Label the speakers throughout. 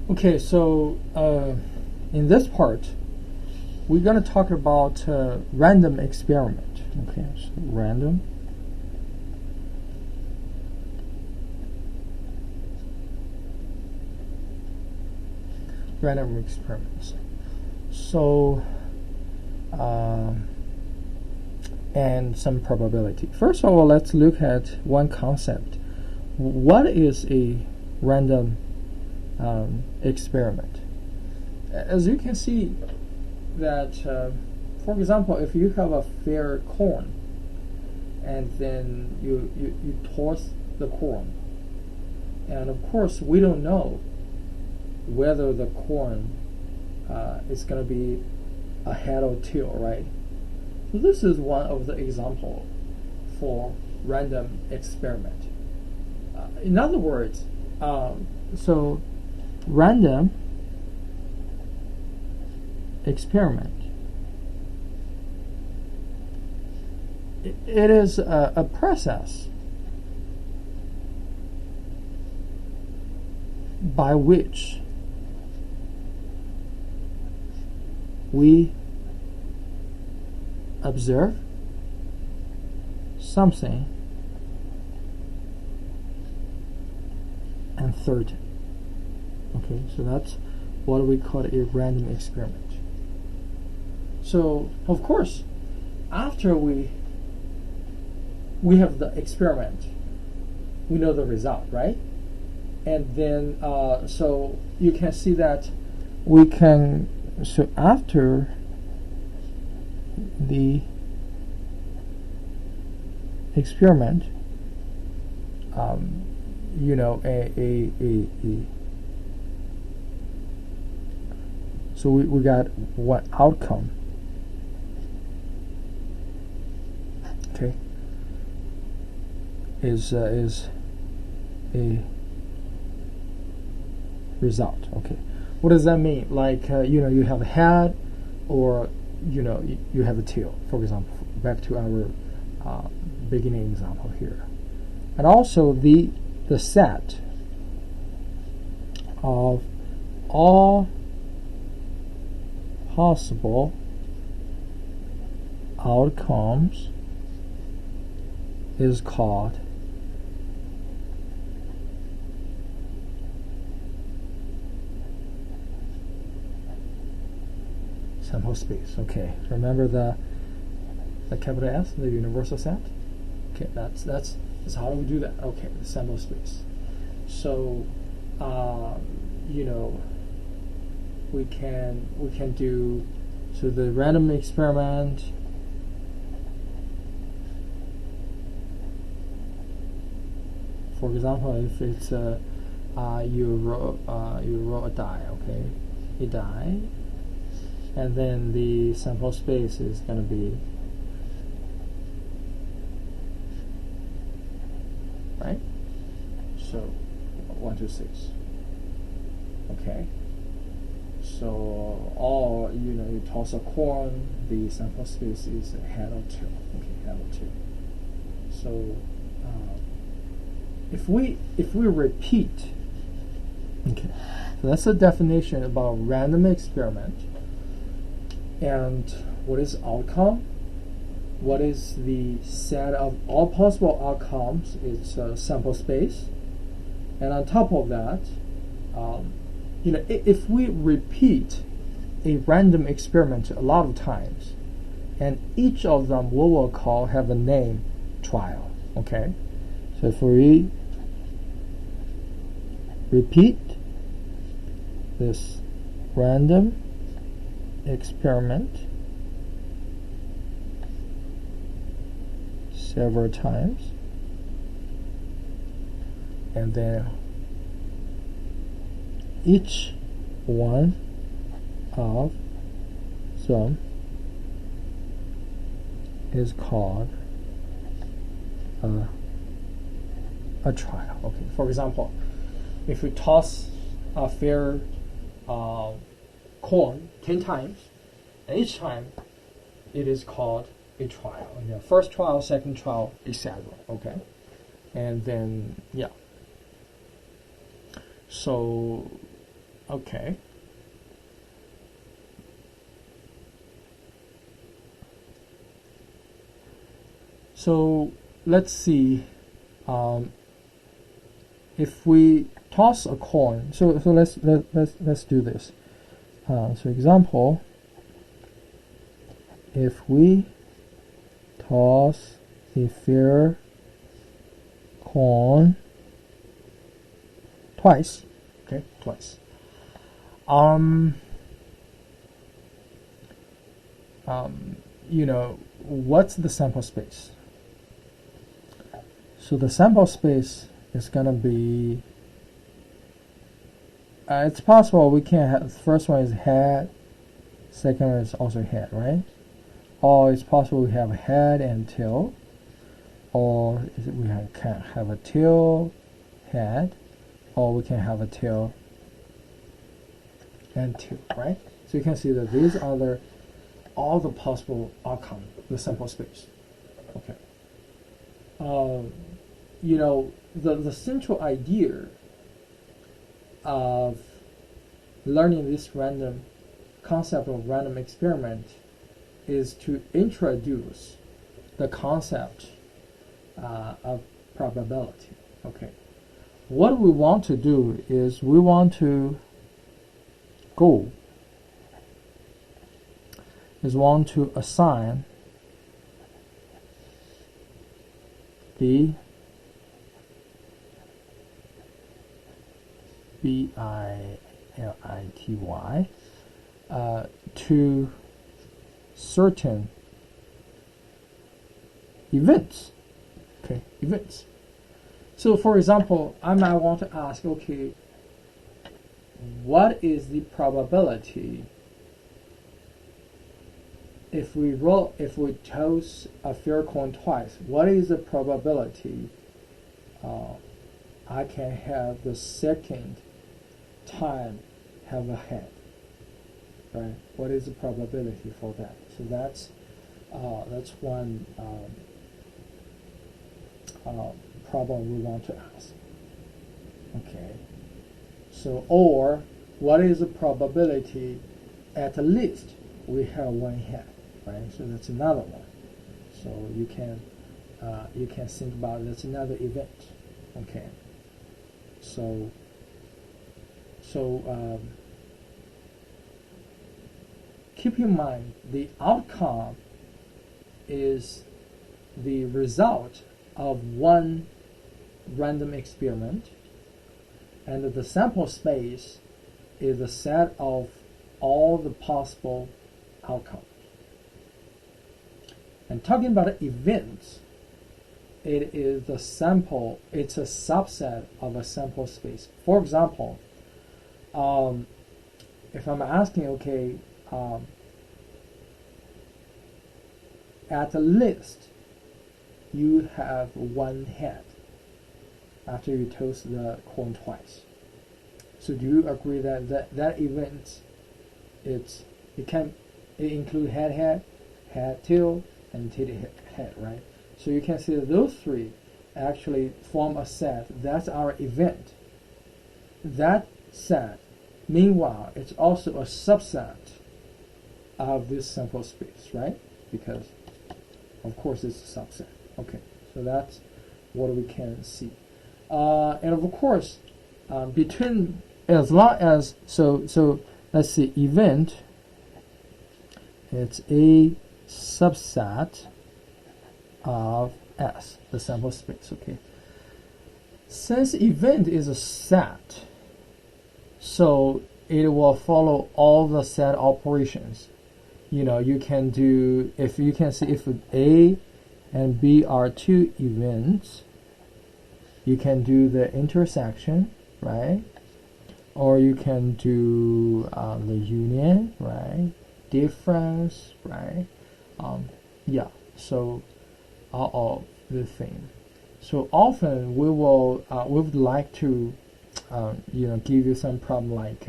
Speaker 1: Okay, so in this part, we're going to talk about random experiment. Okay, so random experiments. So, and some probability. First of all, let's look at one concept. What is a random experiment? As you can see, that for example, if you have a fair corn and then you toss the corn, and of course we don't know whether the corn is going to be a head or tail, right? So this is one of the example for random experiment. In other words, so random experiment, it is a process by which we observe something and certain. Okay, so that's what we call a random experiment. So of course, after we have the experiment, we know the result, right? And then so you can see that we can, so after the experiment, you know, so we got what outcome, okay, is a result. Okay, what does that mean? Like you know, you have a head, or you know, you have a tail, for example. Back to our beginning example here, and also the set of all possible outcomes is called sample space. Okay, remember the capital S, the universal set. Okay, that's how do we do that? Okay, the sample space. So you know, we can do, so the random experiment, for example, if it's you roll a die, okay, a die, and then the sample space is going to be, right? So 1, 2, 6. Okay. So all, you know, you toss a corn, the sample space is a head or tail. Okay, head or tail. So if we repeat, okay, so that's the definition about random experiment. And what is outcome? What is the set of all possible outcomes? It's sample space. And on top of that, you know, if we repeat a random experiment a lot of times, and each of them we will call, have a name, trial. Okay, so if we repeat this random experiment several times, and then each one of them is called a trial. Okay, for example, if we toss a fair corn 10 times, and each time it is called a trial. You know, first trial, second trial, etc. Okay, and then yeah. So Okay. So let's see. If we toss a coin, so let's do this. So example, if we toss a fair coin twice, okay, twice. You know, what's the sample space? So the sample space is gonna be. It's possible we can have. The first one is head, second one is also head, right? Or it's possible we have a head and tail, or can have a tail, head, or we can have a tail and tail, right? So you can see that these are all the possible outcome, the sample space. Okay. You know, the central idea of learning this random concept of random experiment is to introduce the concept of probability. Okay. What we want to do is we want to assign the BILITY to certain events. Okay, events. So for example, I might want to ask, okay, what is the probability if we toss a fair coin twice? What is the probability I can have the second time have a head? Right? What is the probability for that? So that's one problem we want to ask. Okay. So, or what is the probability at least we have one head, right? So that's another one. So you can think about it. That's another event. Okay. So keep in mind the outcome is the result of one random experiment, and the sample space is a set of all the possible outcomes. And talking about events, it is the sample, it's a subset of a sample space. For example, if I'm asking, okay, at least you have one head after you toss the coin twice. So do you agree that that event it include head, tail, and tail head, right? So you can see that those three actually form a set. That's our event. That set, meanwhile, it's also a subset of this sample space, right? Because of course it's a subset. Okay, so that's what we can see. And of course, between as long as so let's see, event. It's a subset of S, the sample space. Okay. Since event is a set, so it will follow all the set operations. You know, you can do, if you can see if A and B are two events, you can do the intersection, right? Or you can do the union, right? Difference, right? Yeah, so all the thing. So often we would like to give you some problem like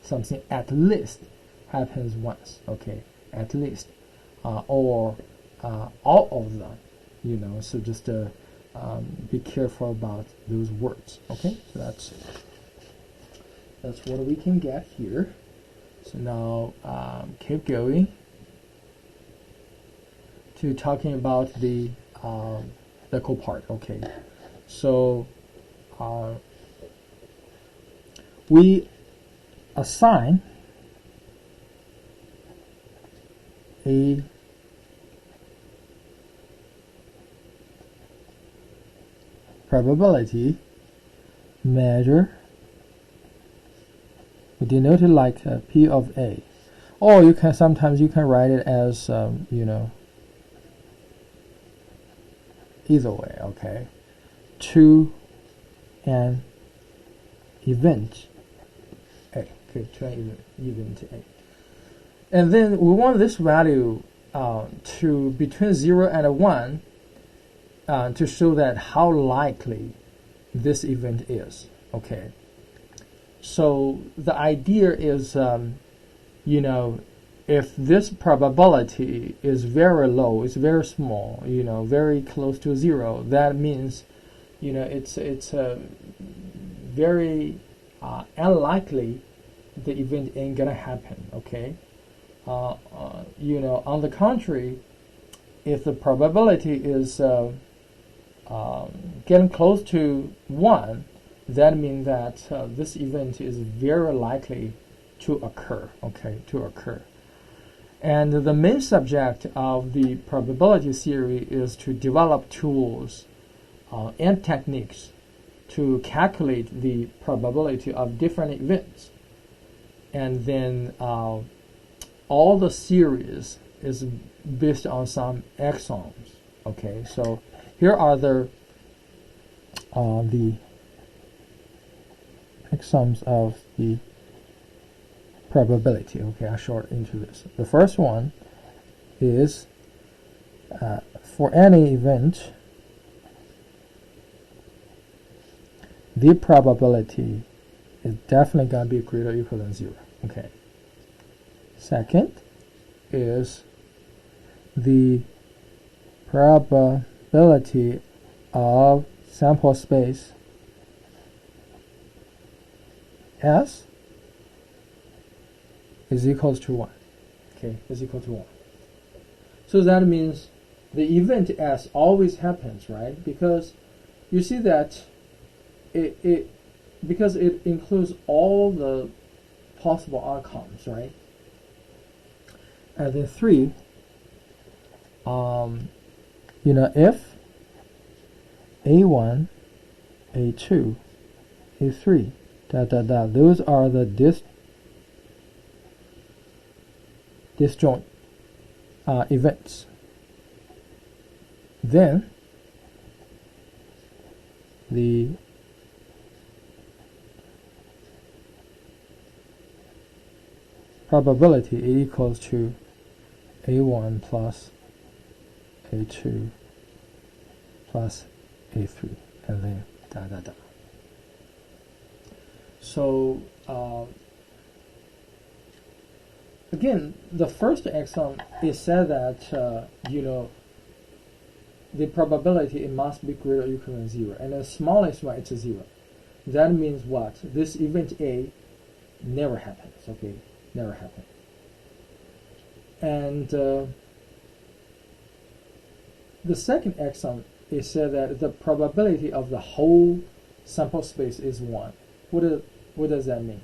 Speaker 1: something at least happens once, okay, at least, or all of them, so just be careful about those words, okay. So That's what we can get here. So now keep going to talking about the cool part. Okay, so we assign a probability measure. We denote it like P of A, or you can sometimes write it as either way. Okay, to an event A. Okay, to an event A, and then we want this value to between 0 and 1 to show that how likely this event is. Okay. So the idea is, if this probability is very low, it's very small, very close to 0, that means, it's very unlikely the event ain't gonna happen. Okay. On the contrary, if the probability is getting close to 1, that means that this event is very likely to occur. Okay, to occur. And the main subject of the probability theory is to develop tools and techniques to calculate the probability of different events. And then all the series is based on some axioms. Okay, so here are the axioms of the probability. Okay, I'll short into this. The first one is for any event, the probability is definitely going to be greater or equal than 0. Okay. Second is the probability of sample space S is equals to 1. Okay, is equal to 1. So that means the event S always happens, right? Because you see that because it includes all the possible outcomes, right? And then 3, if A1, A2, A3, those are the disjoint events. Then the probability equals to A1 plus A2 plus A3, and then So again, the first axiom is said that the probability it must be greater or equal than 0, and the smallest one it's 0. That means what? This event A never happens. Okay, never happens. And the second axiom is said that the probability of the whole sample space is 1. What does that mean?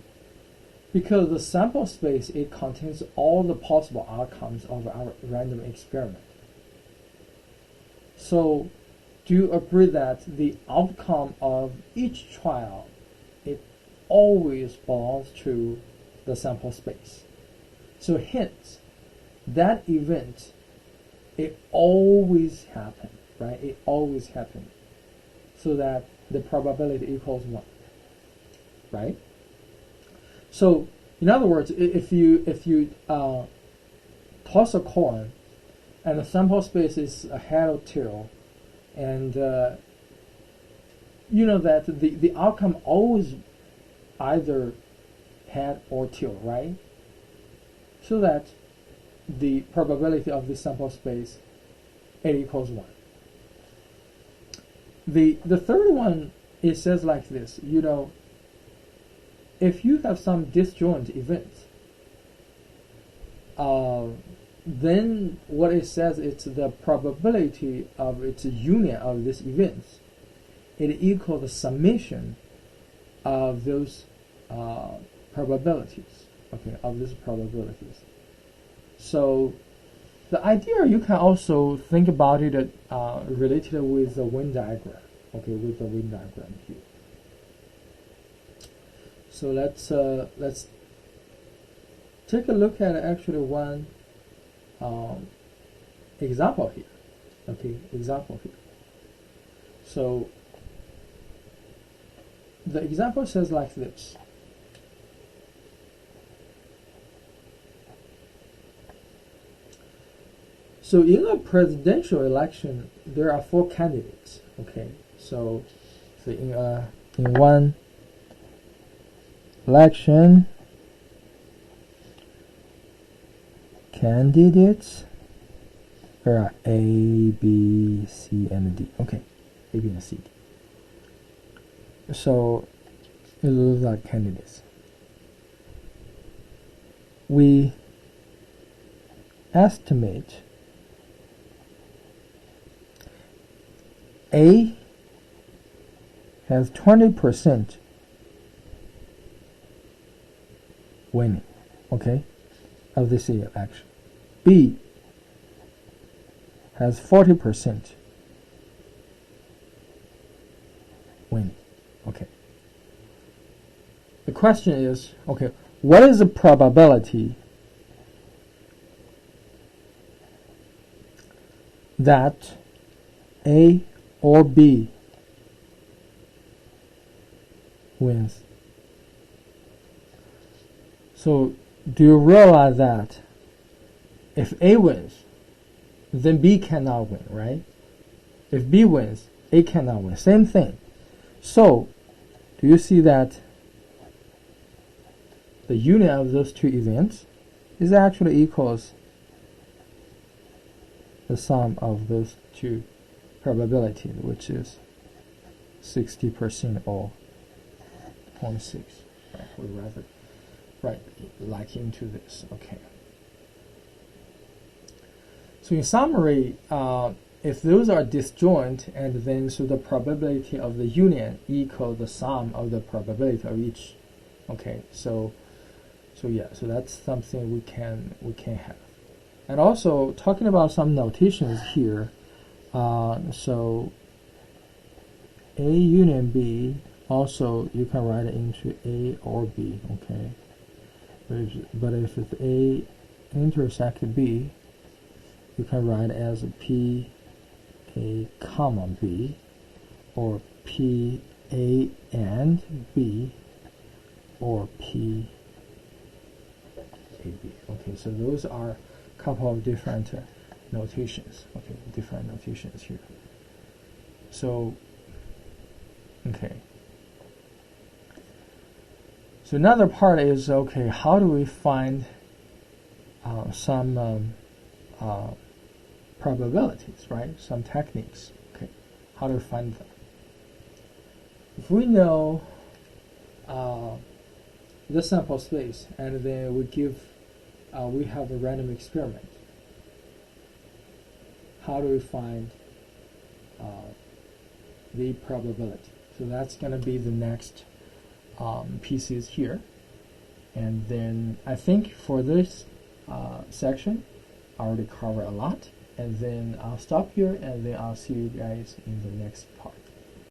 Speaker 1: Because the sample space, it contains all the possible outcomes of our random experiment. So do you agree that the outcome of each trial, it always belongs to the sample space? So hence, that event, it always happens, right? It always happens. So that the probability equals 1, right? So in other words, if you toss a coin and the sample space is a head or tail, and you know that the outcome always either head or tail, right? So that the probability of the sample space, it equals 1. The third one, it says like this, if you have some disjoint events, then what it says it's the probability of its union of these events. It equals the summation of those probabilities. Okay, of these probabilities. So the idea you can also think about it related with the Venn diagram. Okay, with the Venn diagram here. So let's take a look at actually one example here. Okay, example here. So the example says like this. So in a presidential election, there are 4 candidates. Okay, so in one election, candidates, there are A, B, C, and D. Okay, A, B, and C, D. So those are candidates. We estimate A has 20% winning, okay, of this election. B has 40% winning, okay. The question is, okay, what is the probability that A or B wins? So do you realize that if A wins, then B cannot win, right? If B wins, A cannot win. Same thing. So do you see that the union of those 2 events is actually equals the sum of those 2 probabilities, which is 60% or 0.6. Right? We rather write like into this. Okay. So in summary, if those are disjoint, and then so the probability of the union equals the sum of the probability of each. Okay. So yeah. So that's something we can have. And also talking about some notations here. So A union B, also you can write it into A or B, okay? But if it's A intersect B, you can write as P A comma B, or P A and B, or P A B. Okay, so those are a couple of different notations. Okay, different notations here. So, okay. So another part is, okay, how do we find some probabilities, right? Some techniques. Okay, how do we find them? If we know the sample space, and then we have a random experiment, how do we find the probability? So that's going to be the next pieces here. And then I think for this section, I already covered a lot. And then I'll stop here, and then I'll see you guys in the next part.